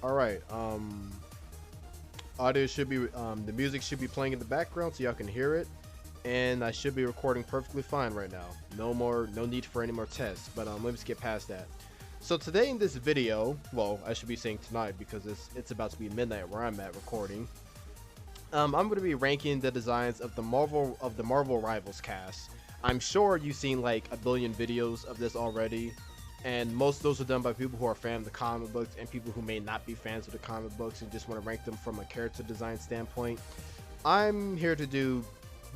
All right. Audio should be the music should be playing in the background so y'all can hear it, and I should be recording perfectly fine right now. No need for any more tests. But let me skip past that. So today in this video, well, I should be saying tonight because it's about to be midnight where I'm at recording. I'm going to be ranking the designs of the Marvel Rivals cast. I'm sure you've seen like a billion videos of this already, and most of those are done by people who are fans of the comic books and people who may not be fans of the comic books and just want to rank them from a character design standpoint. I'm here to do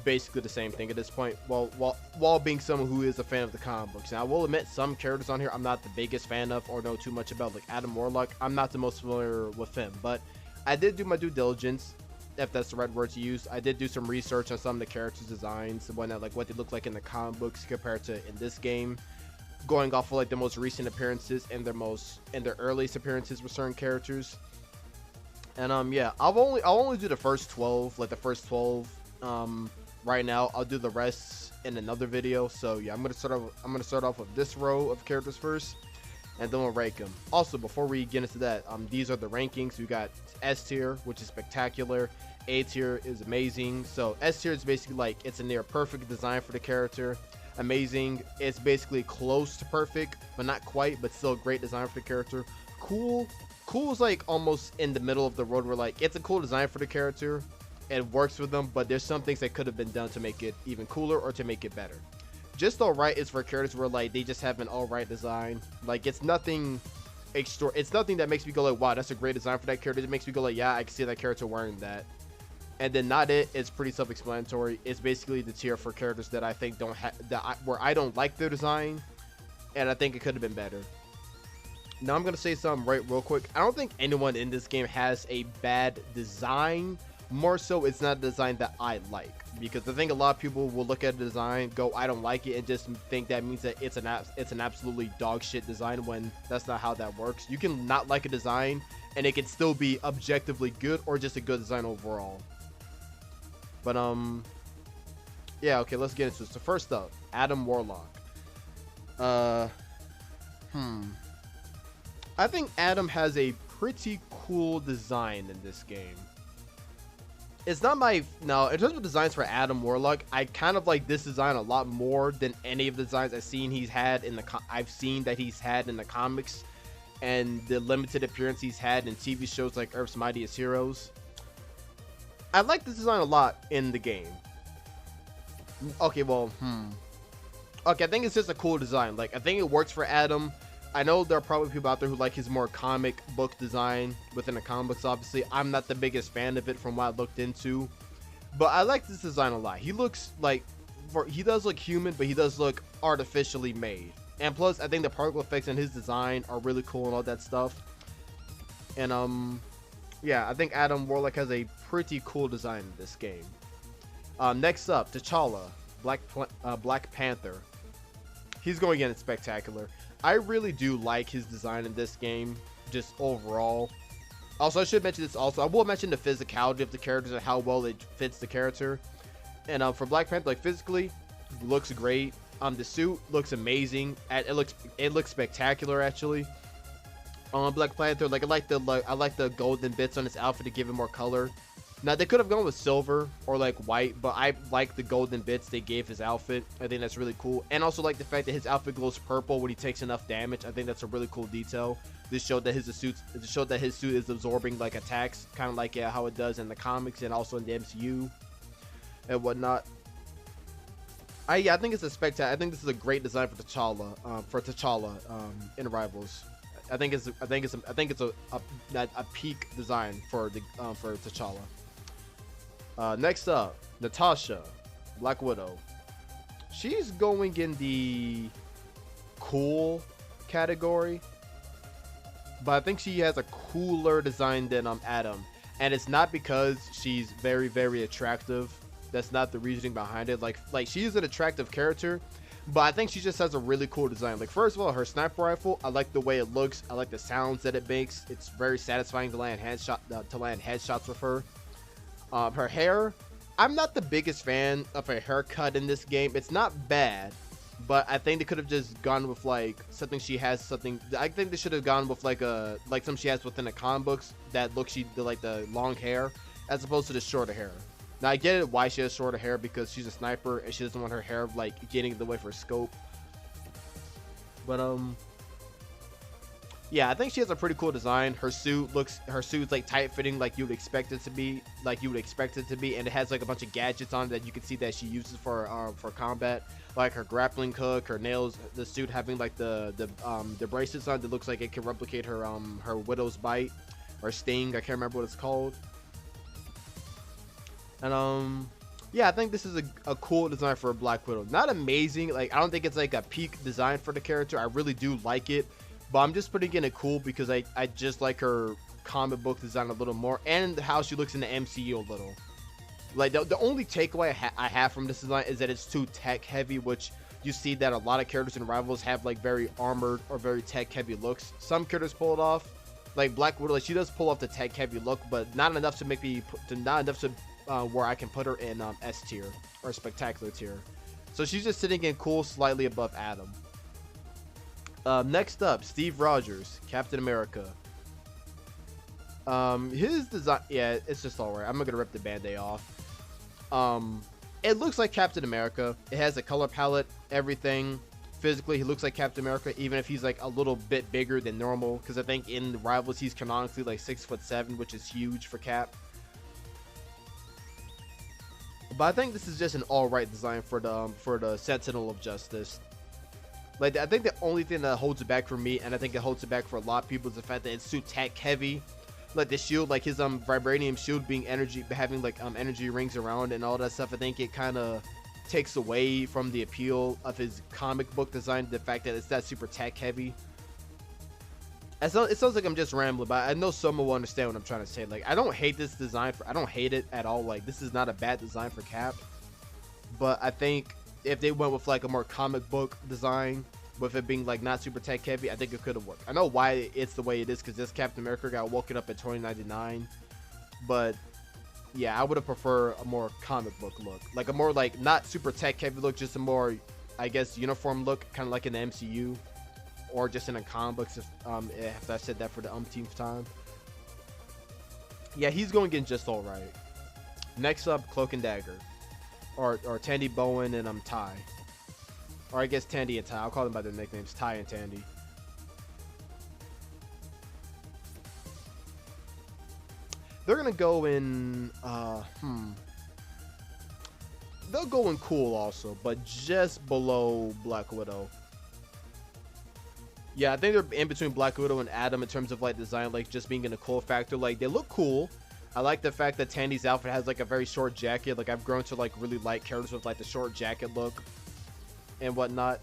basically the same thing at this point, while being someone who is a fan of the comic books. Now, I will admit some characters on here I'm not the biggest fan of or know too much about, like Adam Warlock. I'm not the most familiar with him, but I did do my due diligence, if that's the right word to use. I did do some research on some of the characters' designs and whatnot, like what they look like in the comic books compared to in this game, going off of like the most recent appearances and their earliest appearances with certain characters. And yeah, I'll only do the first 12, like the first 12 right now. I'll do the rest in another video. So yeah, I'm gonna start off with this row of characters first, and then we'll rank them. Also, before we get into that, these are the rankings. We got S tier, which is spectacular. A tier is amazing. So S tier is basically like it's a near perfect design for the character. Amazing, it's basically close to perfect, but not quite, but still a great design for the character. Cool is like almost in the middle of the road, where like it's a cool design for the character, it works with them, but there's some things that could have been done to make it even cooler or to make it better. Just alright is for characters where like they just have an alright design. Like it's nothing it's nothing that makes me go like, wow, that's a great design for that character. It makes me go like, yeah, I can see that character wearing that. And then not it, it's pretty self-explanatory. It's basically the tier for characters that I think don't have where I don't like their design, and I think it could have been better. Now I'm gonna say something real quick. I don't think anyone in this game has a bad design. More so, it's not a design that I like, because I think a lot of people will look at the design, go, I don't like it, and just think that means that it's an absolutely dog shit design, when that's not how that works. You can not like a design, and it can still be objectively good or just a good design overall. But yeah, okay, let's get into it. So first up, Adam Warlock. I think Adam has a pretty cool design in this game. It's not my no, in terms of designs for Adam Warlock, I kind of like this design a lot more than any of the designs I've seen he's had in the comics and the limited appearance he's had in TV shows like Earth's Mightiest Heroes. I like this design a lot in the game. Okay, well, okay, I think it's just a cool design. Like, I think it works for Adam. I know there are probably people out there who like his more comic book design within the comic books, obviously. I'm not the biggest fan of it from what I looked into, but I like this design a lot. He looks like, he does look human, but he does look artificially made. And plus, I think the particle effects in his design are really cool and all that stuff. And, yeah, I think Adam Warlock has a pretty cool design in this game. Next up, T'Challa, Black Panther. He's going in spectacular. I really do like his design in this game, just overall. Also, I should mention this also. I will mention the physicality of the characters and how well it fits the character. And for Black Panther, like physically, looks great. The suit looks amazing. It looks spectacular actually. Black Panther, like I like the golden bits on his outfit to give it more color. Now they could have gone with silver or like white, but I like the golden bits they gave his outfit. I think that's really cool, and also like the fact that his outfit glows purple when he takes enough damage. I think that's a really cool detail. This showed that his suit is absorbing like attacks, kind of like how it does in the comics and also in the MCU and whatnot. I think it's a spectacular. I think this is a great design for T'Challa in Rivals. I think it's a peak design for T'Challa. Next up, Natasha, Black Widow. She's going in the cool category, but I think she has a cooler design than Adam, and it's not because she's very, very attractive. That's not the reasoning behind it. Like she's an attractive character, but I think she just has a really cool design. Like, first of all, her sniper rifle, I like the way it looks. I like the sounds that it makes. It's very satisfying to land headshots with her. Her hair, I'm not the biggest fan of her haircut in this game. It's not bad, But I think they could have just gone with like something she has something. I think they should have gone with like something she has within the comic books that looks like the long hair as opposed to the shorter hair. Now I get it why she has shorter hair because she's a sniper and she doesn't want her hair like getting in the way for scope. But yeah, I think she has a pretty cool design. Her suit's like tight fitting like you would expect it to be, and it has like a bunch of gadgets on it that you can see that she uses for combat, like her grappling hook, her nails, the suit having like the bracelets on that looks like it can replicate her her widow's bite or sting. I can't remember what it's called. And yeah, I think this is a cool design for a Black Widow. Not amazing, like I don't think it's like a peak design for the character. I really do like it. But I'm just putting in it cool because I just like her comic book design a little more and how she looks in the MCU a little. Like the only takeaway I have from this design is that it's too tech heavy, which you see that a lot of characters in Rivals have like very armored or very tech heavy looks. Some characters pull it off, like Black Widow. Like she does pull off the tech heavy look, but not enough to make me where I can put her in S tier or spectacular tier. So she's just sitting in cool, slightly above Adam. Next up, Steve Rogers, Captain America. His design, yeah, it's just alright. I'm not gonna rip the band-aid off. It looks like Captain America. It has a color palette, everything. Physically, he looks like Captain America, even if he's like a little bit bigger than normal. Because I think in the Rivals, he's canonically like 6'7", which is huge for Cap. But I think this is just an alright design for the Sentinel of Justice. Like, I think the only thing that holds it back for me, and I think it holds it back for a lot of people, is the fact that it's too tech heavy. Like the shield, like his vibranium shield being having like energy rings around and all that stuff. I think it kind of takes away from the appeal of his comic book design. The fact that it's that super tech heavy. It sounds like I'm just rambling, but I know someone will understand what I'm trying to say. Like, I don't hate this design. I don't hate it at all. Like, this is not a bad design for Cap. But I think if they went with like a more comic book design, with it being like not super tech heavy, I think it could have worked. I know why it's the way it is because this Captain America got woken up in 2099, but yeah, I would have preferred a more comic book look, like a more like not super tech heavy look, just a more, I guess, uniform look, kind of like in the MCU or just in a comic books. If I said that for the umpteenth time. Yeah, he's going in just all right. Next up, Cloak and Dagger, or Tandy Bowen and Ty. Or I guess Tandy and Ty. I'll call them by their nicknames, Ty and Tandy. They're gonna go in. They'll go in cool also, but just below Black Widow. Yeah, I think they're in between Black Widow and Adam in terms of like design, like just being in a cool factor. Like they look cool. I like the fact that Tandy's outfit has like a very short jacket. Like I've grown to like really like characters with like the short jacket look and whatnot.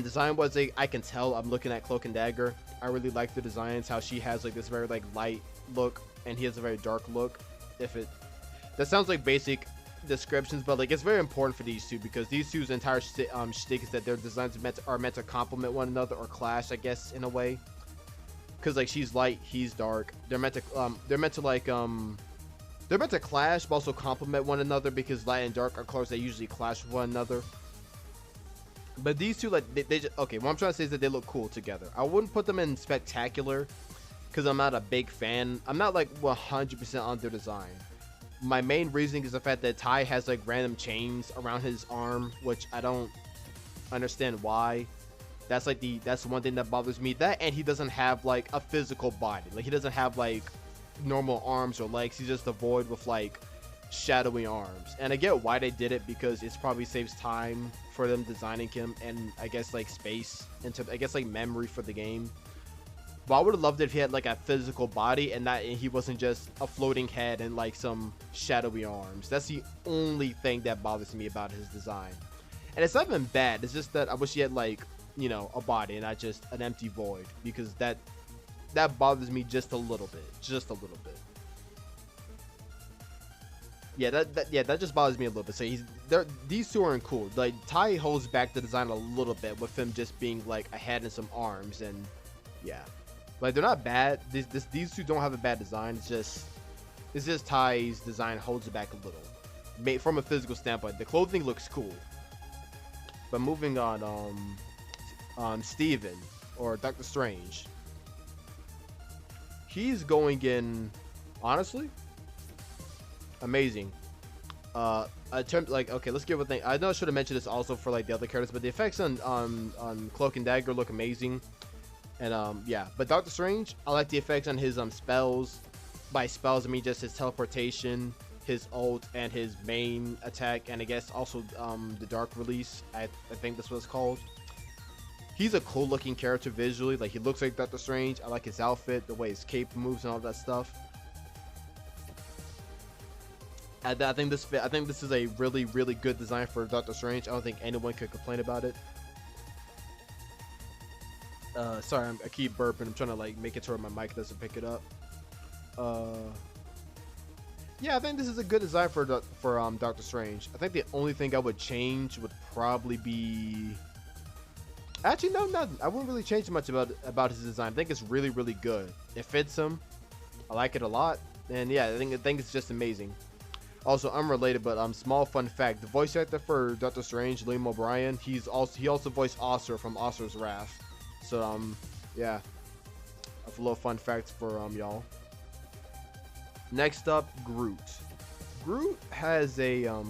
Design was I can tell I'm looking at Cloak and Dagger. I really like the designs, how she has like this very like light look and he has a very dark look. That sounds like basic descriptions, but like it's very important for these two because these two's entire shtick is that their designs are meant to complement one another or clash, I guess, in a way. Because like she's light, he's dark. They're meant to clash, but also complement one another because light and dark are colors that usually clash with one another. But these two, like, they just, okay, what I'm trying to say is that they look cool together. I wouldn't put them in spectacular because I'm not a big fan. I'm not like 100% on their design. My main reason is the fact that Ty has like random chains around his arm, which I don't understand why. That's one thing that bothers me. That, and he doesn't have like a physical body. Like he doesn't have like normal arms or legs. He's just a void with like shadowy arms. And I get why they did it because it probably saves time for them designing him and I guess like space into I guess like memory for the game. But I would have loved it if he had like a physical body and he wasn't just a floating head and like some shadowy arms. That's the only thing that bothers me about his design. And it's not even bad. It's just that I wish he had like, you know, a body and not just an empty void, because that bothers me just a little bit. Just a little bit. Yeah, that just bothers me a little bit. So these two aren't cool. Like Ty holds back the design a little bit with him just being like a head and some arms, and yeah, like they're not bad. These two don't have a bad design. It's just Ty's design holds it back a little. From a physical standpoint, the clothing looks cool. But moving on Steven or Doctor Strange. He's going in, honestly, amazing. Attempt like okay, let's give a thing. I know I should have mentioned this also for like the other characters, but the effects on Cloak and Dagger look amazing. And yeah, but Doctor Strange, I like the effects on his spells. By spells, I mean just his teleportation, his ult, and his main attack, and I guess also the dark release. I think that's what it's called. He's a cool looking character visually. Like he looks like Doctor Strange. I like his outfit, the way his cape moves, and all that stuff. I think this is a really good design for Doctor Strange. I don't think anyone could complain about it. Sorry, I keep burping. I'm trying to like make it to where my mic doesn't pick it up. Yeah, I think this is a good design for Doctor Strange. I think the only thing I would change would probably be. Actually, no, nothing. I wouldn't really change much about his design. I think it's really good. It fits him. I like it a lot, and yeah, I think it's just amazing. Also, unrelated, but small fun fact: the voice actor for Doctor Strange, Liam O'Brien, he also voiced Osir from Osir's Wrath. So yeah, that's a little fun fact for y'all. Next up, Groot. Groot has a oh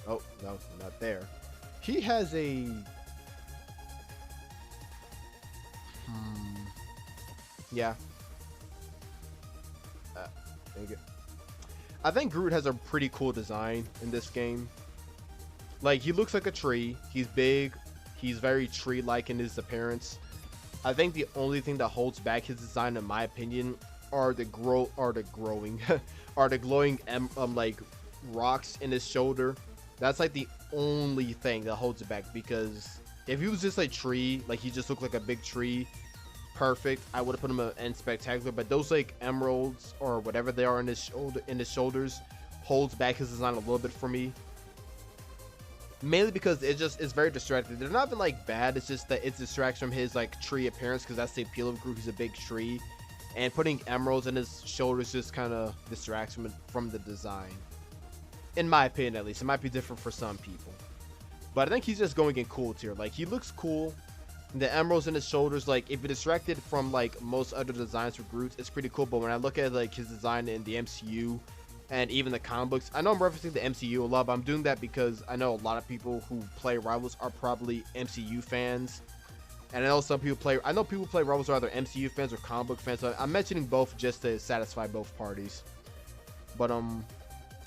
no, not there. He has a yeah. Thank you. I think Groot has a pretty cool design in this game. Like, he looks like a tree. He's big. He's very tree-like in his appearance. I think the only thing that holds back his design, in my opinion, are the glowing like rocks in his shoulder. That's like the only thing that holds it back, because if he was just a tree, like he just looked like a big tree, perfect, I would have put him in spectacular. But those like emeralds or whatever they are in his shoulders holds back his design a little bit for me, mainly because it's very distracting. They're not even like bad, it's just that it's distracts from his like tree appearance, because that's the appeal of Groot. He's a big tree, and putting emeralds in his shoulders just kind of distracts him from the design, in my opinion. At least it might be different for some people, but I think he's just going in cool tier. Like, he looks cool. The emeralds in his shoulders, like, if you're distracted from like most other designs for Groot, it's pretty cool. But when I look at like his design in the MCU and even the comic books, I know I'm referencing the MCU a lot, but I'm doing that because I know a lot of people who play Rivals are probably MCU fans, and I know people play Rivals are either MCU fans or comic book fans. So I'm mentioning both just to satisfy both parties. But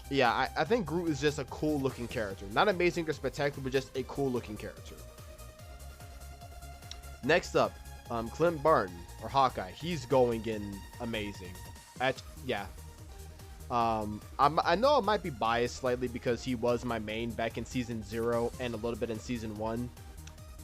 yeah, I think Groot is just a cool looking character, not amazing or spectacular, but just a cool looking character. Next up, Clint Barton, or Hawkeye. He's going in amazing. Yeah. I know I might be biased slightly because he was my main back in Season 0 and a little bit in Season 1.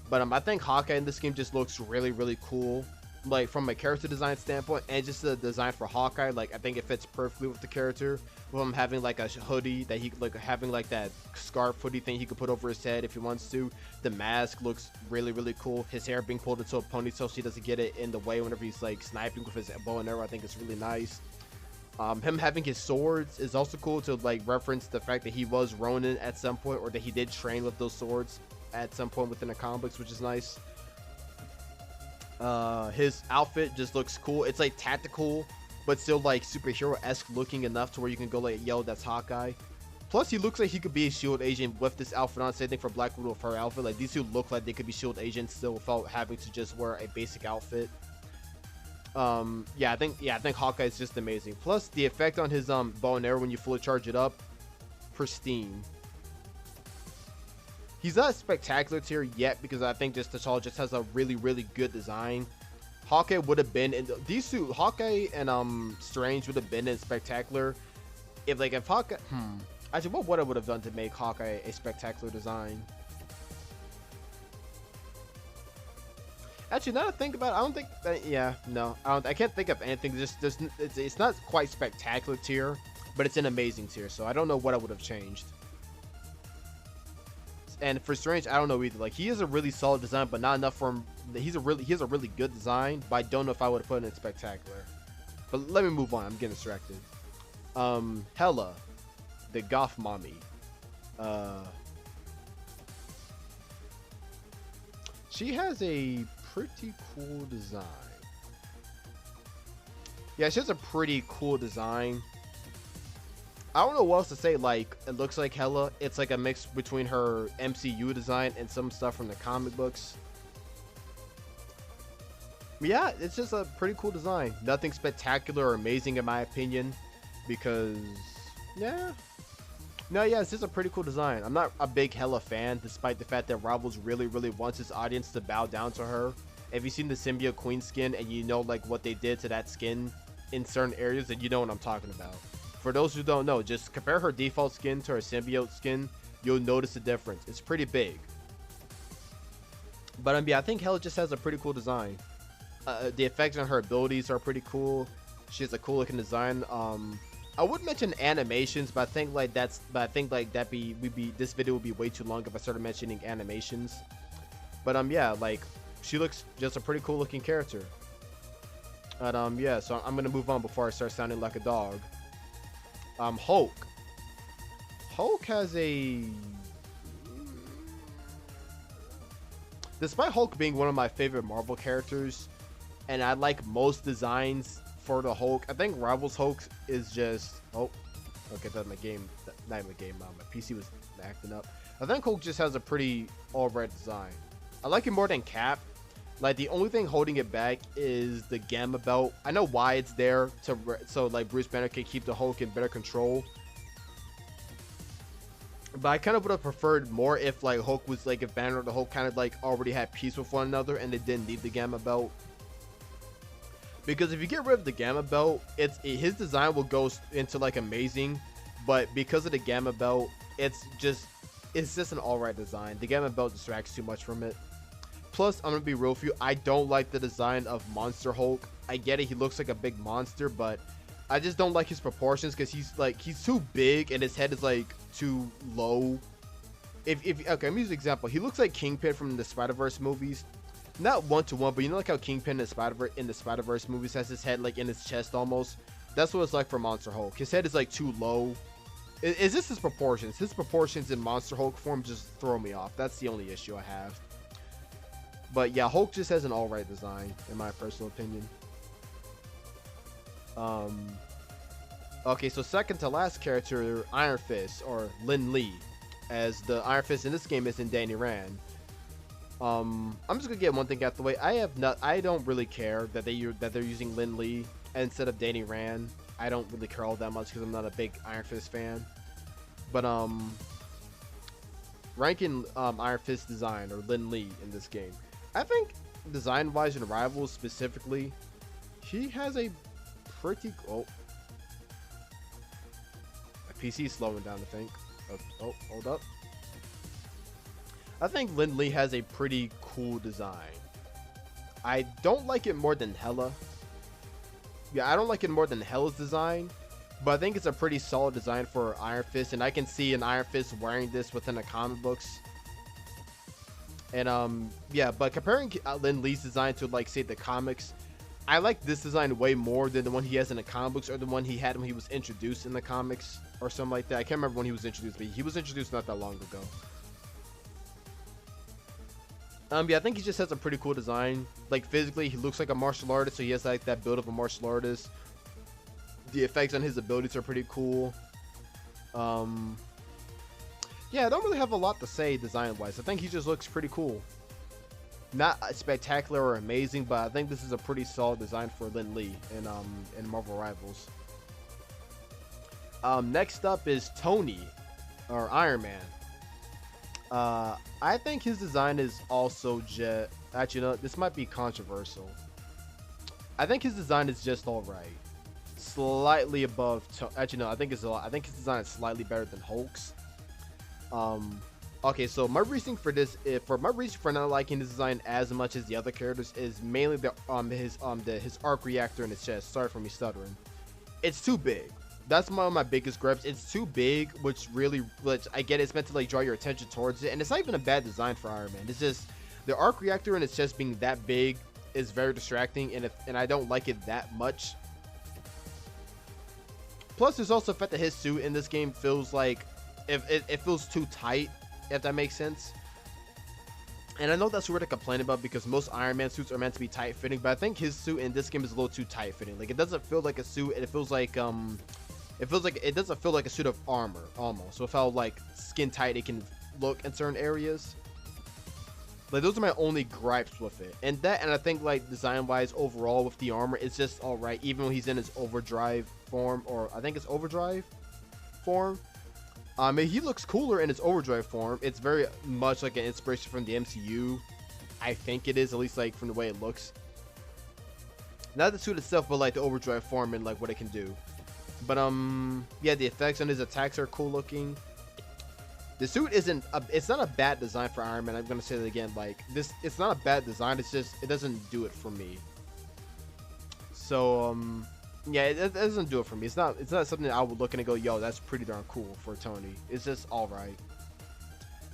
But I think Hawkeye in this game just looks really cool. Like, from a character design standpoint, and just the design for Hawkeye, like, I think it fits perfectly with the character. With him having like a hoodie that he like having like that scarf hoodie thing he could put over his head if he wants to. The mask looks really cool. His hair being pulled into a ponytail so he doesn't get it in the way whenever he's like sniping with his bow and arrow, I think it's really nice. Him having his swords is also cool, to like reference the fact that he was Ronin at some point, or that he did train with those swords at some point within the comic books, which is nice. His outfit just looks cool. It's like tactical, but still like superhero-esque looking enough to where you can go like, yo, that's Hawkeye. Plus, he looks like he could be a SHIELD agent with this outfit on. Same thing for Black Widow with her outfit. Like, these two look like they could be SHIELD agents still without having to just wear a basic outfit. Yeah, I think Hawkeye is just amazing. Plus, the effect on his bow and arrow when you fully charge it up, pristine. He's not spectacular tier yet because I think just T'Challa just has a really good design. Hawkeye would have been in these two. Hawkeye and Strange would have been in spectacular if Hawkeye. Actually, what would I have done to make Hawkeye a spectacular design? Actually, now that I think about it, I don't think that. Yeah, no, I can't think of anything. It's not quite spectacular tier, but it's an amazing tier. So I don't know what I would have changed. And for Strange, I don't know either. Like, he has a really solid design, but not enough for him. He has a really good design, but I don't know if I would have put it in spectacular. But let me move on. I'm getting distracted. Hela, the goth mommy. she has a pretty cool design. Yeah, she has a pretty cool design. I don't know what else to say. Like, it looks like Hela. It's like a mix between her MCU design and some stuff from the comic books. Yeah, it's just a pretty cool design. Nothing spectacular or amazing in my opinion, because yeah, no, yeah, it's just a pretty cool design. I'm not a big Hela fan, despite the fact that Rivals really wants his audience to bow down to her. If you've seen the Symbiote Queen skin and you know like what they did to that skin in certain areas, then you know what I'm talking about. For those who don't know, just compare her default skin to her symbiote skin. You'll notice the difference. It's pretty big. But yeah, I think Hela just has a pretty cool design. The effects on her abilities are pretty cool. She has a cool looking design. I would mention animations, but I think like this video would be way too long if I started mentioning animations. But yeah, like she looks just a pretty cool looking character. But yeah, so I'm gonna move on before I start sounding like a dog. Hulk. Hulk has a... Despite Hulk being one of my favorite Marvel characters, and I like most designs for the Hulk, I think Rivals Hulk is just... Oh, okay, that's my game. Not my game, my PC was acting up. I think Hulk just has a pretty alright design. I like it more than Cap. Like, the only thing holding it back is the Gamma Belt. I know why it's there, so like Bruce Banner can keep the Hulk in better control. But I kind of would have preferred more if like Hulk was like, if Banner and the Hulk kind of like already had peace with one another and they didn't need the Gamma Belt. Because if you get rid of the Gamma Belt, his design will go into like amazing, but because of the Gamma Belt, it's just an alright design. The Gamma Belt distracts too much from it. Plus, I'm gonna be real with you, I don't like the design of Monster Hulk. I get it, he looks like a big monster, but I just don't like his proportions because he's too big and his head is like too low. Okay, let me use an example. He looks like Kingpin from the Spider-Verse movies. Not one-to-one, but you know like how Kingpin in the Spider-Verse movies has his head like in his chest almost? That's what it's like for Monster Hulk. His head is like too low. It's just his proportions. His proportions in Monster Hulk form just throw me off. That's the only issue I have. But yeah, Hulk just has an alright design, in my personal opinion. Okay, so second to last character, Iron Fist, or Lin Lee, as the Iron Fist in this game is in Danny Rand. I'm just gonna get one thing out the way. I don't really care that they're using Lin Lee instead of Danny Rand. I don't really care all that much because I'm not a big Iron Fist fan. But ranking Iron Fist design, or Lin Lee in this game, I think design-wise in Rivals specifically, he has a pretty... Oh. My PC is slowing down, I think. Oh, hold up. I think Lin Lee has a pretty cool design. I don't like it more than Hela. Yeah, I don't like it more than Hela's design, but I think it's a pretty solid design for Iron Fist, and I can see an Iron Fist wearing this within the comic books. And yeah, but comparing Lin Lee's design to like say the comics, I like this design way more than the one he has in the comic books, or the one he had when he was introduced in the comics or something like that. I can't remember when he was introduced, but he was introduced not that long ago. Yeah, I think he just has a pretty cool design. Like physically, he looks like a martial artist, so he has like that build of a martial artist. The effects on his abilities are pretty cool. Yeah, I don't really have a lot to say design-wise. I think he just looks pretty cool. Not spectacular or amazing, but I think this is a pretty solid design for Lin Lee in Marvel Rivals. Next up is Tony, or Iron Man. I think his design is also just... Actually, no, this might be controversial. I think his design is just alright. Slightly above... Actually, no, I think his design is slightly better than Hulk's. Okay, so my reasoning for this, my reason for not liking his design as much as the other characters is mainly his arc reactor in his chest. Sorry for me stuttering. It's too big. That's one of my biggest gripes. It's too big, which I get it's meant to like draw your attention towards it, and it's not even a bad design for Iron Man. It's just the arc reactor in his chest being that big is very distracting, and I don't like it that much. Plus, there's also the fact that his suit in this game feels like it feels too tight, if that makes sense. And I know that's weird to complain about because most Iron Man suits are meant to be tight fitting, but I think his suit in this game is a little too tight fitting. Like, it doesn't feel like a suit, and it feels like it doesn't feel like a suit of armor almost. So, how like skin tight it can look in certain areas. Like, those are my only gripes with it. And I think like design wise overall with the armor, it's just all right, even when he's in his overdrive form, or I think it's overdrive form. He looks cooler in his overdrive form. It's very much like an inspiration from the MCU. I think it is, at least like from the way it looks. Not the suit itself, but like the overdrive form and like what it can do. But yeah, the effects on his attacks are cool looking. The suit it's not a bad design for Iron Man. I'm gonna say that again. Like this, it's not a bad design. It's just it doesn't do it for me. So yeah, it doesn't do it for me. It's not something that I would look and go, yo, that's pretty darn cool for Tony. It's just all right.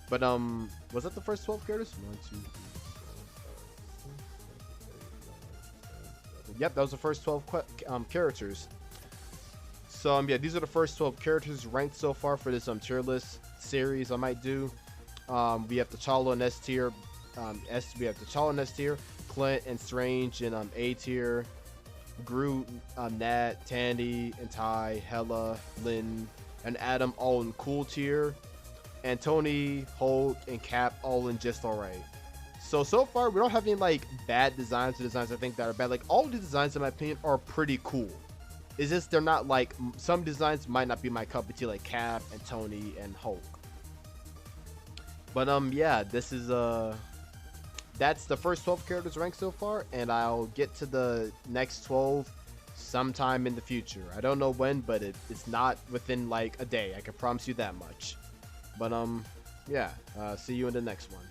But was that the first 12 characters? 1, 2, 3, 4, 5, 6, 7, 8, 9, 10, 11. Yep, that was the first 12 characters. So yeah, these are the first 12 characters ranked so far for this tier list series I might do. We have T'Challa in S tier. We have T'Challa in S tier, Clint and Strange in A tier. Groot, Nat, Tandy, and Ty, Hela, Lynn, and Adam all in cool tier, and Tony, Hulk, and Cap all in just alright. So far we don't have any like bad designs or designs I think that are bad. Like all the designs in my opinion are pretty cool. It's just they're not like, some designs might not be my cup of tea, like Cap and Tony and Hulk. But yeah, this is that's the first 12 characters ranked so far, and I'll get to the next 12 sometime in the future. I don't know when, but it's not within like a day. I can promise you that much. But yeah, see you in the next one.